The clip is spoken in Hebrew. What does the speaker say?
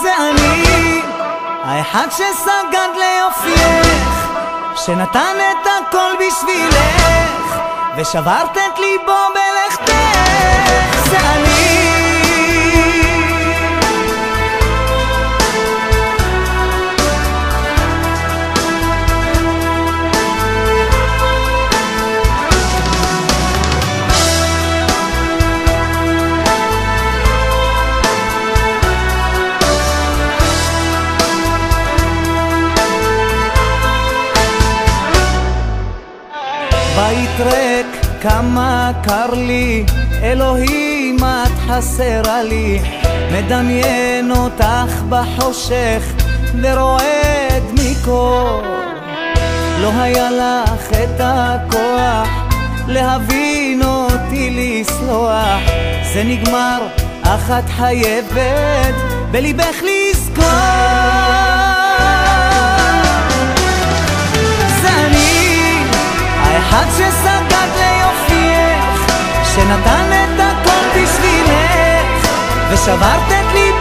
זה אני, האחד שסגד ליופייך, שנתן את הכל בשבילך, ושברת את ליבו בלכתך. זה אני. בית ריק, כמה קר לי, אלוהים את חסרה לי, מדמיין אותך בחושך ורועד מקור. לא היה לך את הכוח להבין אותי, לסלוח, זה נגמר, אך את חייבת בליבך לזכור. אחד שסגד ליופייך, שנתן את הכל בשבילך, ושברת את ליבך